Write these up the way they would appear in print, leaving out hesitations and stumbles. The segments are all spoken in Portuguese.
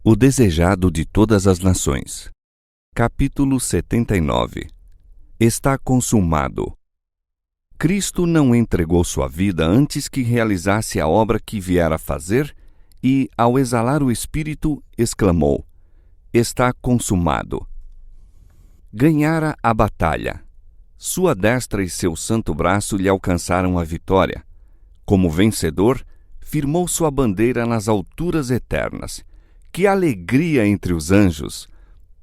O desejado de todas as nações. Capítulo 79. Está consumado. Cristo não entregou sua vida antes que realizasse a obra que viera fazer e, ao exalar o Espírito, exclamou: Está consumado. Ganhara a batalha. Sua destra e seu santo braço lhe alcançaram a vitória. Como vencedor, firmou sua bandeira nas alturas eternas. Que alegria entre os anjos!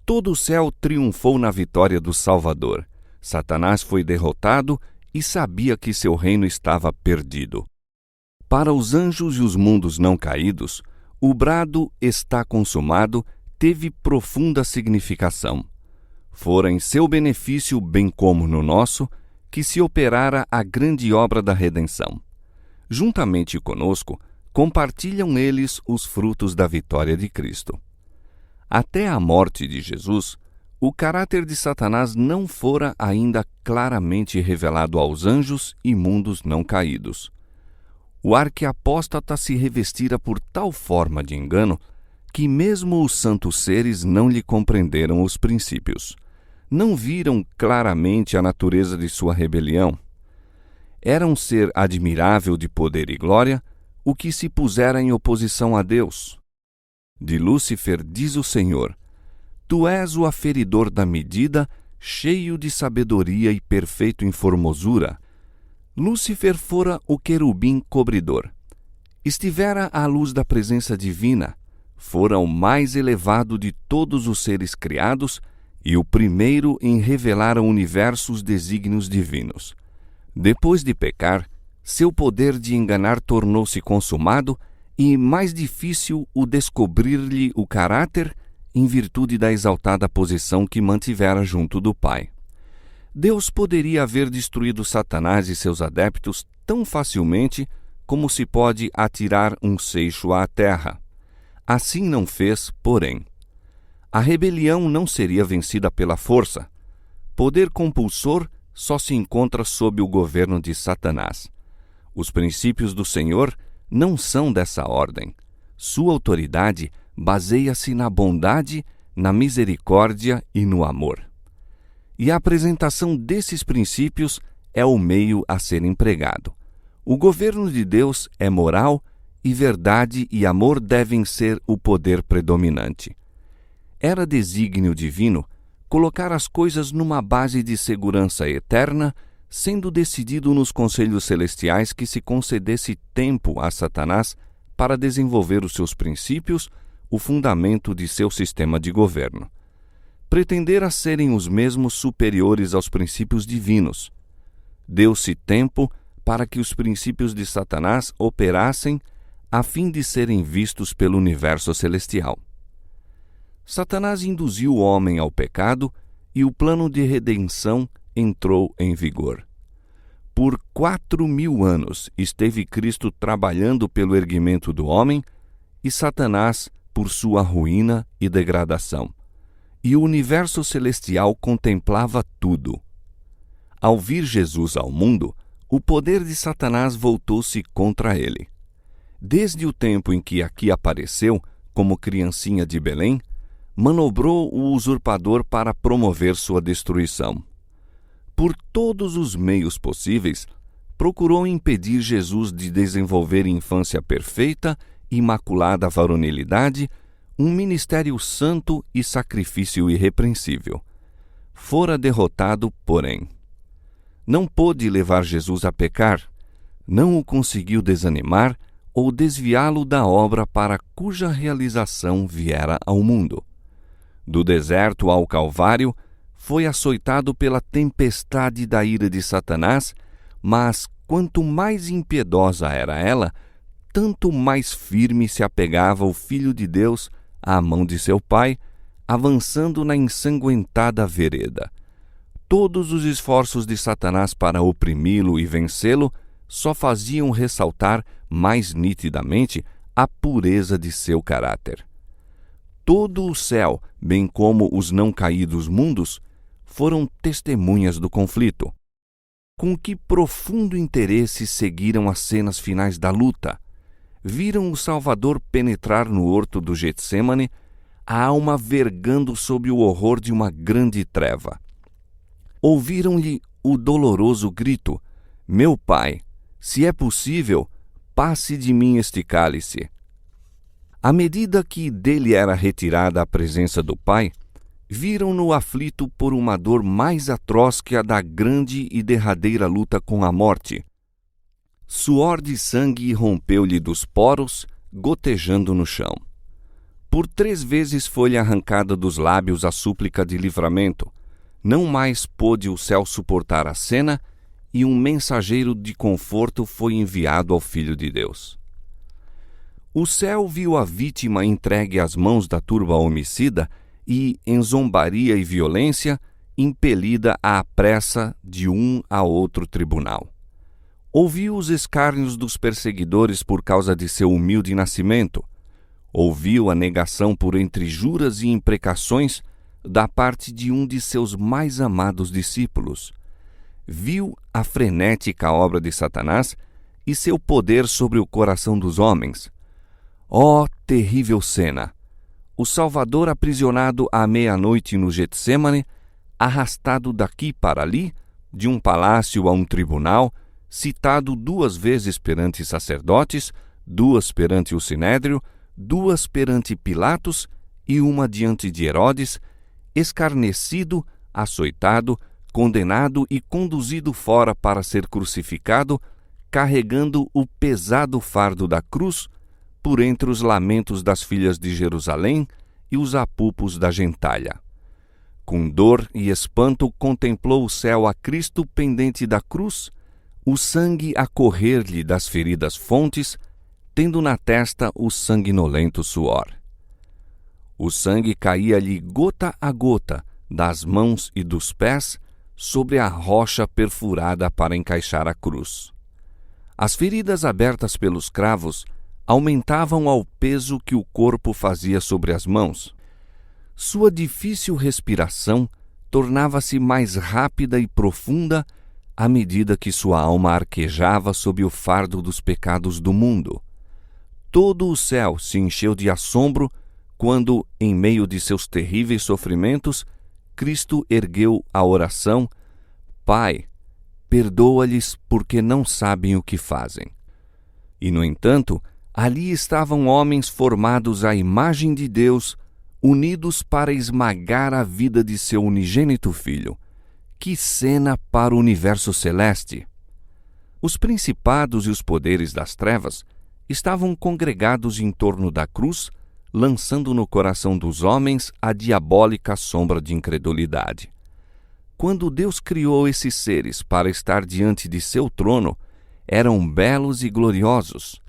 Todo o céu triunfou na vitória do Salvador. Satanás foi derrotado e sabia que seu reino estava perdido. Para os anjos e os mundos não caídos, o brado "está consumado" teve profunda significação. Fora em seu benefício, bem como no nosso, que se operara a grande obra da redenção. Juntamente conosco, compartilham eles os frutos da vitória de Cristo. Até a morte de Jesus, o caráter de Satanás não fora ainda claramente revelado aos anjos e mundos não caídos. O arquiapóstata se revestira por tal forma de engano que mesmo os santos seres não lhe compreenderam os princípios. Não viram claramente a natureza de sua rebelião. Era um ser admirável de poder e glória, o que se pusera em oposição a Deus. De Lúcifer diz o Senhor: Tu és o aferidor da medida, cheio de sabedoria e perfeito em formosura. Lúcifer fora o querubim cobridor. Estivera à luz da presença divina, fora o mais elevado de todos os seres criados e o primeiro em revelar ao universo os desígnios divinos. Depois de pecar, seu poder de enganar tornou-se consumado e mais difícil o descobrir-lhe o caráter em virtude da exaltada posição que mantivera junto do Pai. Deus poderia haver destruído Satanás e seus adeptos tão facilmente como se pode atirar um seixo à terra. Assim não fez, porém. A rebelião não seria vencida pela força. Poder compulsor só se encontra sob o governo de Satanás. Os princípios do Senhor não são dessa ordem. Sua autoridade baseia-se na bondade, na misericórdia e no amor. E a apresentação desses princípios é o meio a ser empregado. O governo de Deus é moral e verdade e amor devem ser o poder predominante. Era desígnio divino colocar as coisas numa base de segurança eterna, sendo decidido nos conselhos celestiais que se concedesse tempo a Satanás para desenvolver os seus princípios, o fundamento de seu sistema de governo. Pretendera serem os mesmos superiores aos princípios divinos. Deu-se tempo para que os princípios de Satanás operassem a fim de serem vistos pelo universo celestial. Satanás induziu o homem ao pecado e o plano de redenção entrou em vigor. Por 4.000 anos esteve Cristo trabalhando pelo erguimento do homem e Satanás por sua ruína e degradação. E o universo celestial contemplava tudo. Ao vir Jesus ao mundo, o poder de Satanás voltou-se contra ele. Desde o tempo em que aqui apareceu, como criancinha de Belém, manobrou o usurpador para promover sua destruição. Por todos os meios possíveis, procurou impedir Jesus de desenvolver infância perfeita, imaculada varonilidade, um ministério santo e sacrifício irrepreensível. Fora derrotado, porém. Não pôde levar Jesus a pecar, não o conseguiu desanimar ou desviá-lo da obra para cuja realização viera ao mundo. Do deserto ao Calvário, foi açoitado pela tempestade da ira de Satanás, mas quanto mais impiedosa era ela, tanto mais firme se apegava o Filho de Deus à mão de seu Pai, avançando na ensanguentada vereda. Todos os esforços de Satanás para oprimi-lo e vencê-lo só faziam ressaltar mais nitidamente a pureza de seu caráter. Todo o céu, bem como os não caídos mundos, foram testemunhas do conflito. Com que profundo interesse seguiram as cenas finais da luta. Viram o Salvador penetrar no horto do Getsêmane, a alma vergando sob o horror de uma grande treva. Ouviram-lhe o doloroso grito: Meu Pai, se é possível, passe de mim este cálice. À medida que dele era retirada a presença do Pai, viram-no aflito por uma dor mais atroz que a da grande e derradeira luta com a morte. Suor de sangue rompeu-lhe dos poros, gotejando no chão. Por 3 vezes foi-lhe arrancada dos lábios a súplica de livramento. Não mais pôde o céu suportar a cena, e um mensageiro de conforto foi enviado ao Filho de Deus. O céu viu a vítima entregue às mãos da turba homicida e, em zombaria e violência, impelida à pressa de um a outro tribunal. Ouviu os escárnios dos perseguidores por causa de seu humilde nascimento. Ouviu a negação por entre juras e imprecações da parte de um de seus mais amados discípulos. Viu a frenética obra de Satanás e seu poder sobre o coração dos homens. Ó terrível cena! O Salvador aprisionado à meia-noite no Getsêmane, arrastado daqui para ali, de um palácio a um tribunal, citado 2 vezes perante sacerdotes, 2 perante o Sinédrio, 2 perante Pilatos e 1 diante de Herodes, escarnecido, açoitado, condenado e conduzido fora para ser crucificado, carregando o pesado fardo da cruz, por entre os lamentos das filhas de Jerusalém e os apupos da gentalha. Com dor e espanto contemplou o céu a Cristo pendente da cruz, o sangue a correr-lhe das feridas fontes, tendo na testa o sanguinolento suor. O sangue caía-lhe gota a gota das mãos e dos pés sobre a rocha perfurada para encaixar a cruz. As feridas abertas pelos cravos aumentavam ao peso que o corpo fazia sobre as mãos. Sua difícil respiração tornava-se mais rápida e profunda à medida que sua alma arquejava sob o fardo dos pecados do mundo. Todo o céu se encheu de assombro quando, em meio de seus terríveis sofrimentos, Cristo ergueu a oração: Pai, perdoa-lhes porque não sabem o que fazem. E, no entanto, ali estavam homens formados à imagem de Deus, unidos para esmagar a vida de seu unigênito Filho. Que cena para o universo celeste! Os principados e os poderes das trevas estavam congregados em torno da cruz, lançando no coração dos homens a diabólica sombra de incredulidade. Quando Deus criou esses seres para estar diante de seu trono, eram belos e gloriosos.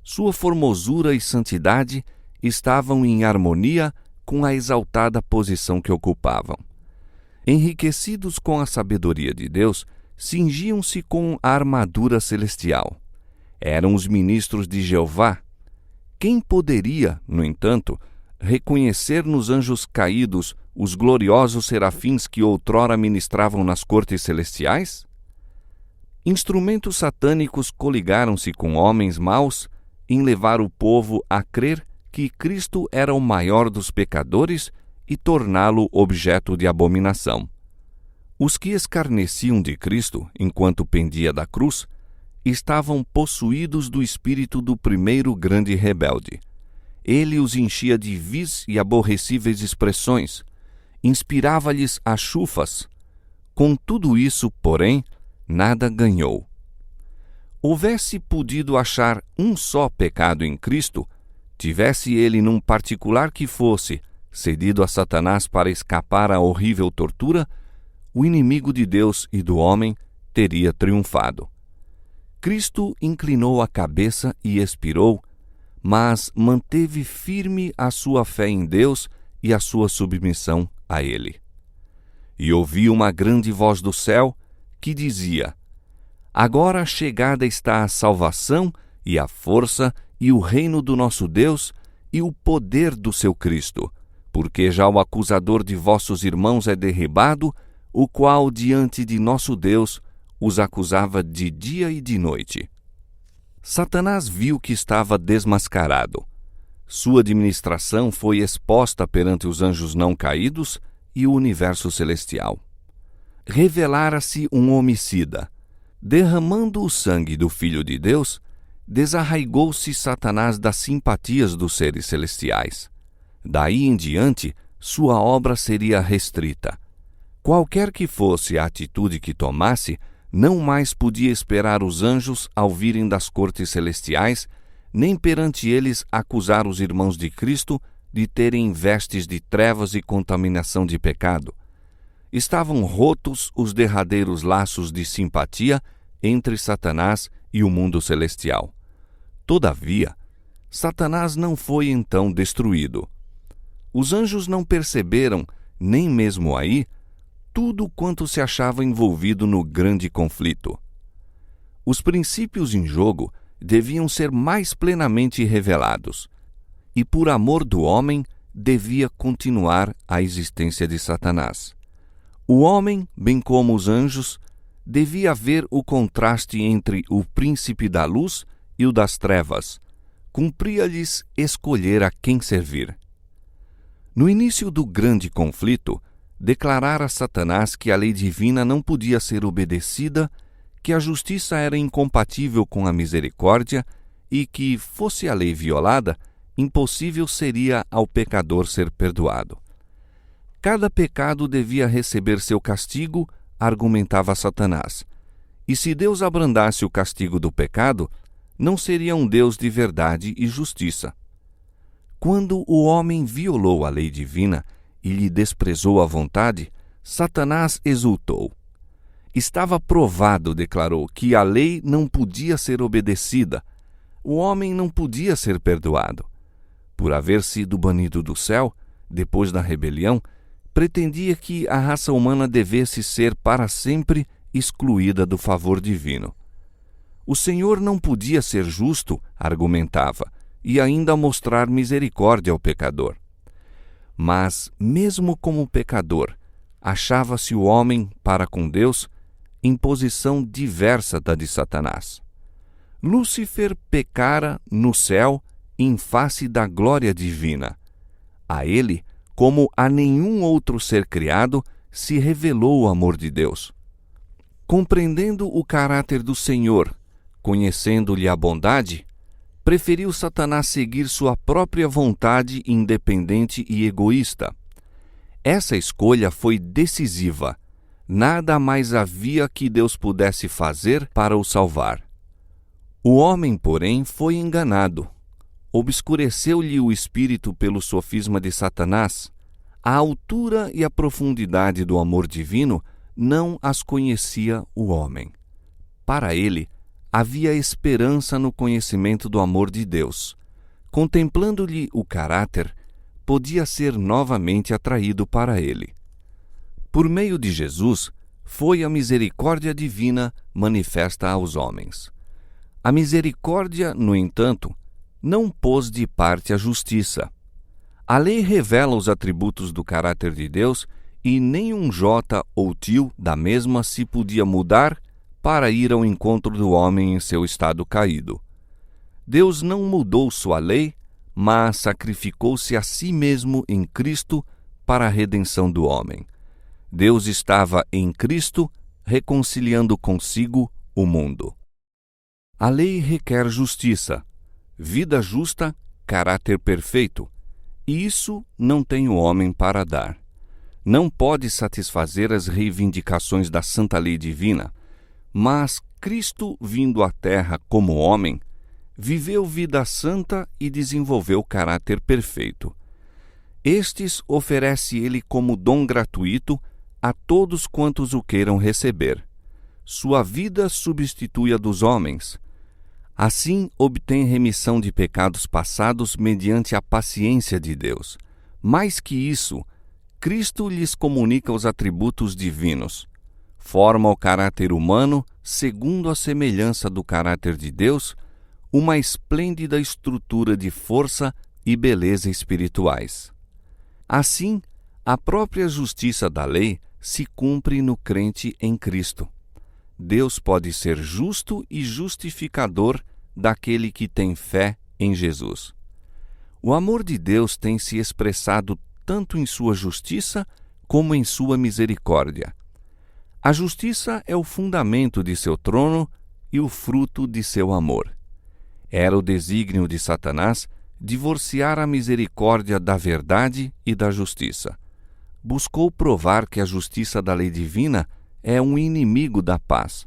Sua formosura e santidade estavam em harmonia com a exaltada posição que ocupavam. Enriquecidos com a sabedoria de Deus, cingiam-se com a armadura celestial. Eram os ministros de Jeová. Quem poderia, no entanto, reconhecer nos anjos caídos os gloriosos serafins que outrora ministravam nas cortes celestiais? Instrumentos satânicos coligaram-se com homens maus em levar o povo a crer que Cristo era o maior dos pecadores e torná-lo objeto de abominação. Os que escarneciam de Cristo enquanto pendia da cruz estavam possuídos do espírito do primeiro grande rebelde. Ele os enchia de vis e aborrecíveis expressões, inspirava-lhes achufas. Com tudo isso, porém, nada ganhou. Houvesse podido achar um só pecado em Cristo, tivesse ele, num particular que fosse, cedido a Satanás para escapar à horrível tortura, o inimigo de Deus e do homem teria triunfado. Cristo inclinou a cabeça e expirou, mas manteve firme a sua fé em Deus e a sua submissão a Ele. E ouvi uma grande voz do céu que dizia: Agora chegada está a salvação e a força e o reino do nosso Deus e o poder do seu Cristo, porque já o acusador de vossos irmãos é derribado, o qual diante de nosso Deus os acusava de dia e de noite. Satanás viu que estava desmascarado. Sua administração foi exposta perante os anjos não caídos e o universo celestial. Revelara-se um homicida. Derramando o sangue do Filho de Deus, desarraigou-se Satanás das simpatias dos seres celestiais. Daí em diante, sua obra seria restrita. Qualquer que fosse a atitude que tomasse, não mais podia esperar os anjos ao virem das cortes celestiais, nem perante eles acusar os irmãos de Cristo de terem vestes de trevas e contaminação de pecado. Estavam rotos os derradeiros laços de simpatia entre Satanás e o mundo celestial. Todavia, Satanás não foi então destruído. Os anjos não perceberam, nem mesmo aí, tudo quanto se achava envolvido no grande conflito. Os princípios em jogo deviam ser mais plenamente revelados, e por amor do homem devia continuar a existência de Satanás. O homem, bem como os anjos, devia ver o contraste entre o príncipe da luz e o das trevas. Cumpria-lhes escolher a quem servir. No início do grande conflito, declarara Satanás que a lei divina não podia ser obedecida, que a justiça era incompatível com a misericórdia e que, fosse a lei violada, impossível seria ao pecador ser perdoado. Cada pecado devia receber seu castigo, argumentava Satanás. E se Deus abrandasse o castigo do pecado, não seria um Deus de verdade e justiça. Quando o homem violou a lei divina e lhe desprezou a vontade, Satanás exultou. Estava provado, declarou, que a lei não podia ser obedecida. O homem não podia ser perdoado. Por haver sido banido do céu, depois da rebelião, pretendia que a raça humana devesse ser para sempre excluída do favor divino. O Senhor não podia ser justo, argumentava, e ainda mostrar misericórdia ao pecador. Mas, mesmo como pecador, achava-se o homem, para com Deus, em posição diversa da de Satanás. Lúcifer pecara no céu em face da glória divina. A ele, como a nenhum outro ser criado, se revelou o amor de Deus. Compreendendo o caráter do Senhor, conhecendo-lhe a bondade, preferiu Satanás seguir sua própria vontade independente e egoísta. Essa escolha foi decisiva. Nada mais havia que Deus pudesse fazer para o salvar. O homem, porém, foi enganado. Obscureceu-lhe o espírito pelo sofisma de Satanás. A altura e a profundidade do amor divino não as conhecia o homem. Para ele, havia esperança no conhecimento do amor de Deus. Contemplando-lhe o caráter, podia ser novamente atraído para ele. Por meio de Jesus, foi a misericórdia divina manifesta aos homens. A misericórdia, no entanto, não pôs de parte a justiça. A lei revela os atributos do caráter de Deus e nem um jota ou tio da mesma se podia mudar para ir ao encontro do homem em seu estado caído. Deus não mudou sua lei, mas sacrificou-se a si mesmo em Cristo para a redenção do homem. Deus estava em Cristo reconciliando consigo o mundo. A lei requer justiça, vida justa, caráter perfeito, e isso não tem o homem para dar. Não pode satisfazer as reivindicações da santa lei divina, mas Cristo, vindo à terra como homem, viveu vida santa e desenvolveu caráter perfeito. Estes oferece ele como dom gratuito a todos quantos o queiram receber. Sua vida substitui a dos homens. Assim, obtém remissão de pecados passados mediante a paciência de Deus. Mais que isso, Cristo lhes comunica os atributos divinos. Forma o caráter humano, segundo a semelhança do caráter de Deus, uma esplêndida estrutura de força e beleza espirituais. Assim, a própria justiça da lei se cumpre no crente em Cristo. Deus pode ser justo e justificador daquele que tem fé em Jesus. O amor de Deus tem se expressado tanto em sua justiça como em sua misericórdia. A justiça é o fundamento de seu trono e o fruto de seu amor. Era o desígnio de Satanás divorciar a misericórdia da verdade e da justiça. Buscou provar que a justiça da lei divina é um inimigo da paz.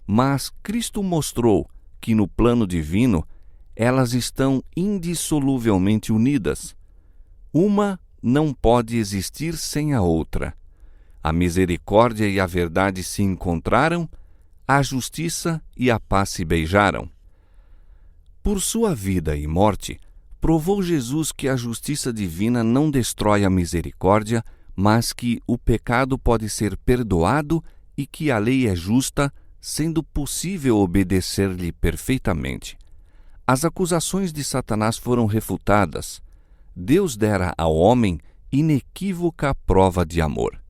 Mas Cristo mostrou que no plano divino elas estão indissoluvelmente unidas. Uma não pode existir sem a outra. A misericórdia e a verdade se encontraram, a justiça e a paz se beijaram. Por sua vida e morte, provou Jesus que a justiça divina não destrói a misericórdia, mas que o pecado pode ser perdoado e que a lei é justa, sendo possível obedecer-lhe perfeitamente. As acusações de Satanás foram refutadas. Deus dera ao homem inequívoca prova de amor.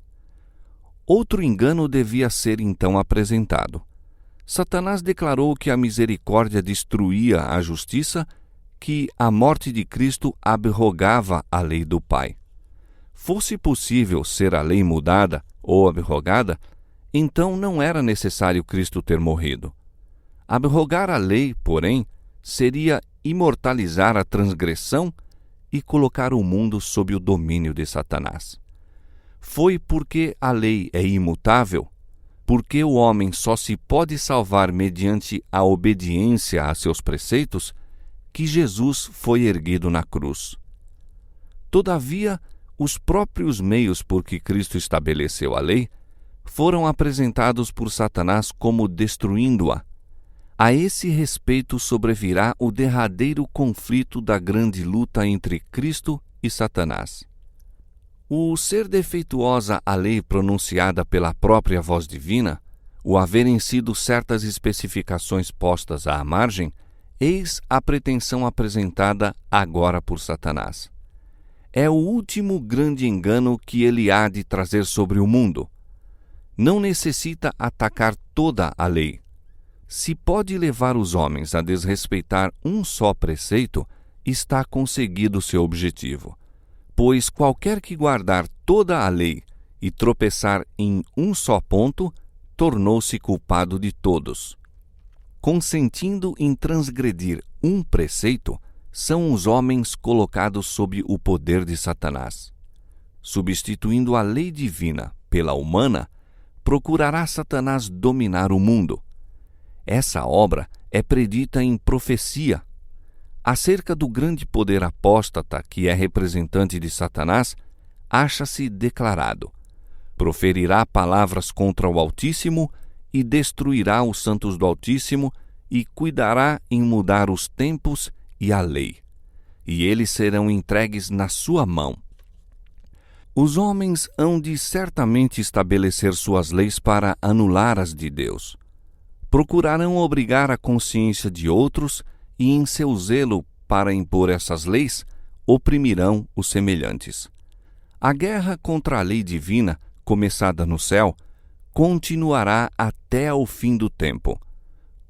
Outro engano devia ser então apresentado. Satanás declarou que a misericórdia destruía a justiça, que a morte de Cristo abrogava a lei do Pai. Fosse possível ser a lei mudada ou abrogada, então não era necessário Cristo ter morrido. Abrogar a lei, porém, seria imortalizar a transgressão e colocar o mundo sob o domínio de Satanás. Foi porque a lei é imutável, porque o homem só se pode salvar mediante a obediência a seus preceitos, que Jesus foi erguido na cruz. Todavia, os próprios meios por que Cristo estabeleceu a lei foram apresentados por Satanás como destruindo-a. A esse respeito sobrevirá o derradeiro conflito da grande luta entre Cristo e Satanás. O ser defeituosa a lei pronunciada pela própria voz divina, o haverem sido certas especificações postas à margem, eis a pretensão apresentada agora por Satanás. É o último grande engano que ele há de trazer sobre o mundo. Não necessita atacar toda a lei. Se pode levar os homens a desrespeitar um só preceito, está conseguido seu objetivo. Pois qualquer que guardar toda a lei e tropeçar em um só ponto, tornou-se culpado de todos. Consentindo em transgredir um preceito, são os homens colocados sob o poder de Satanás. Substituindo a lei divina pela humana, procurará Satanás dominar o mundo. Essa obra é predita em profecia. Acerca do grande poder apóstata que é representante de Satanás, acha-se declarado: proferirá palavras contra o Altíssimo e destruirá os santos do Altíssimo e cuidará em mudar os tempos e a lei, e eles serão entregues na sua mão. Os homens hão de certamente estabelecer suas leis para anular as de Deus. Procurarão obrigar a consciência de outros e, em seu zelo para impor essas leis, oprimirão os semelhantes. A guerra contra a lei divina, começada no céu, continuará até ao fim do tempo.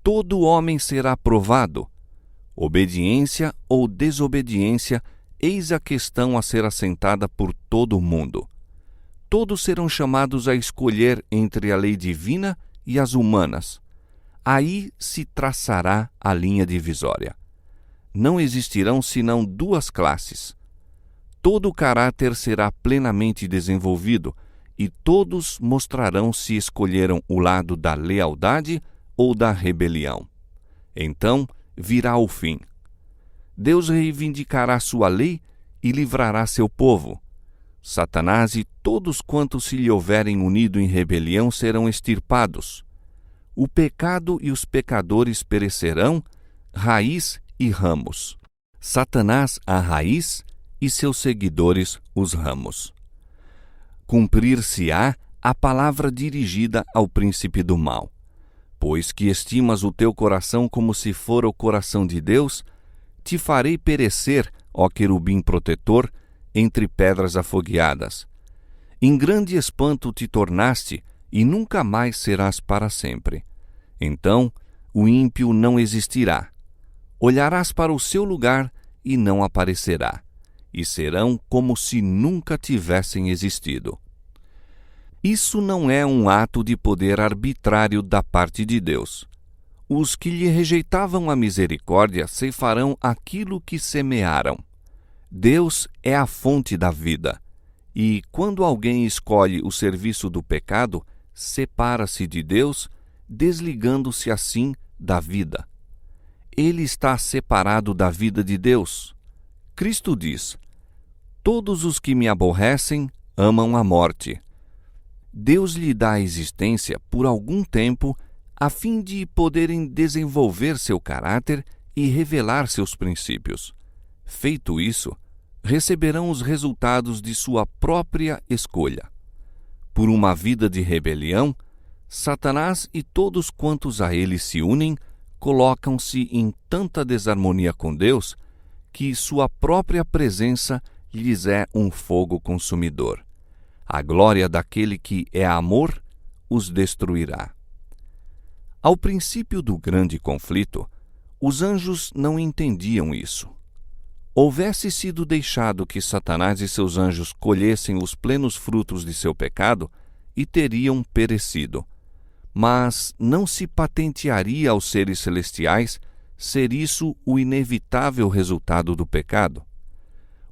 Todo homem será provado. Obediência ou desobediência, eis a questão a ser assentada por todo o mundo. Todos serão chamados a escolher entre a lei divina e as humanas. Aí se traçará a linha divisória. Não existirão senão duas classes. Todo o caráter será plenamente desenvolvido e todos mostrarão se escolheram o lado da lealdade ou da rebelião. Então virá o fim. Deus reivindicará sua lei e livrará seu povo. Satanás e todos quantos se lhe houverem unido em rebelião serão extirpados. O pecado e os pecadores perecerão, raiz e ramos. Satanás a raiz e seus seguidores os ramos. Cumprir-se-á a palavra dirigida ao príncipe do mal. Pois que estimas o teu coração como se fora o coração de Deus, te farei perecer, ó querubim protetor, entre pedras afogueadas. Em grande espanto te tornaste, e nunca mais serás para sempre. Então o ímpio não existirá. Olharás para o seu lugar e não aparecerá, e serão como se nunca tivessem existido. Isso não é um ato de poder arbitrário da parte de Deus. Os que lhe rejeitavam a misericórdia ceifarão aquilo que semearam. Deus é a fonte da vida, e quando alguém escolhe o serviço do pecado, separa-se de Deus, desligando-se assim da vida. Ele está separado da vida de Deus. Cristo diz: todos os que me aborrecem amam a morte. Deus lhe dá a existência por algum tempo a fim de poderem desenvolver seu caráter e revelar seus princípios. Feito isso, receberão os resultados de sua própria escolha. Por uma vida de rebelião, Satanás e todos quantos a ele se unem colocam-se em tanta desarmonia com Deus que sua própria presença lhes é um fogo consumidor. A glória daquele que é amor os destruirá. Ao princípio do grande conflito, os anjos não entendiam isso. Houvesse sido deixado que Satanás e seus anjos colhessem os plenos frutos de seu pecado, e teriam perecido. Mas não se patentearia aos seres celestiais ser isso o inevitável resultado do pecado?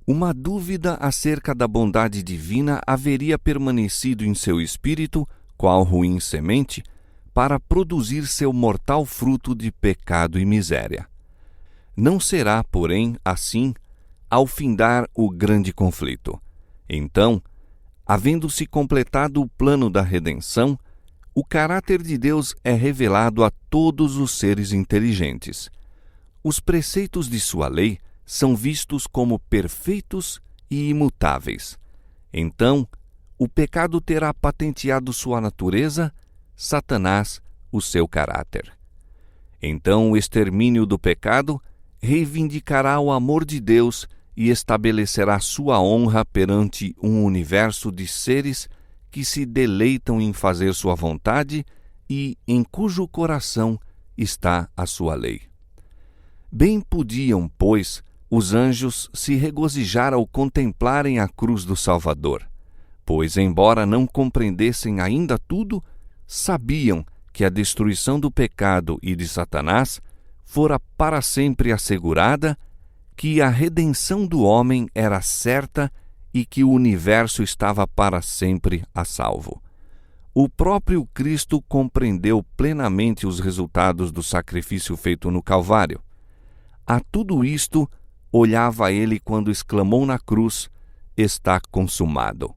Uma dúvida acerca da bondade divina haveria permanecido em seu espírito, qual ruim semente, para produzir seu mortal fruto de pecado e miséria. Não será, porém, assim, ao findar o grande conflito. Então, havendo-se completado o plano da redenção, o caráter de Deus é revelado a todos os seres inteligentes. Os preceitos de sua lei são vistos como perfeitos e imutáveis. Então, o pecado terá patenteado sua natureza, Satanás o seu caráter. Então o extermínio do pecado reivindicará o amor de Deus e estabelecerá sua honra perante um universo de seres que se deleitam em fazer sua vontade e em cujo coração está a sua lei. Bem podiam, pois, os anjos se regozijar ao contemplarem a cruz do Salvador, pois, embora não compreendessem ainda tudo, sabiam que a destruição do pecado e de Satanás fora para sempre assegurada, que a redenção do homem era certa e que o universo estava para sempre a salvo. O próprio Cristo compreendeu plenamente os resultados do sacrifício feito no Calvário. A tudo isto olhava ele quando exclamou na cruz: está consumado.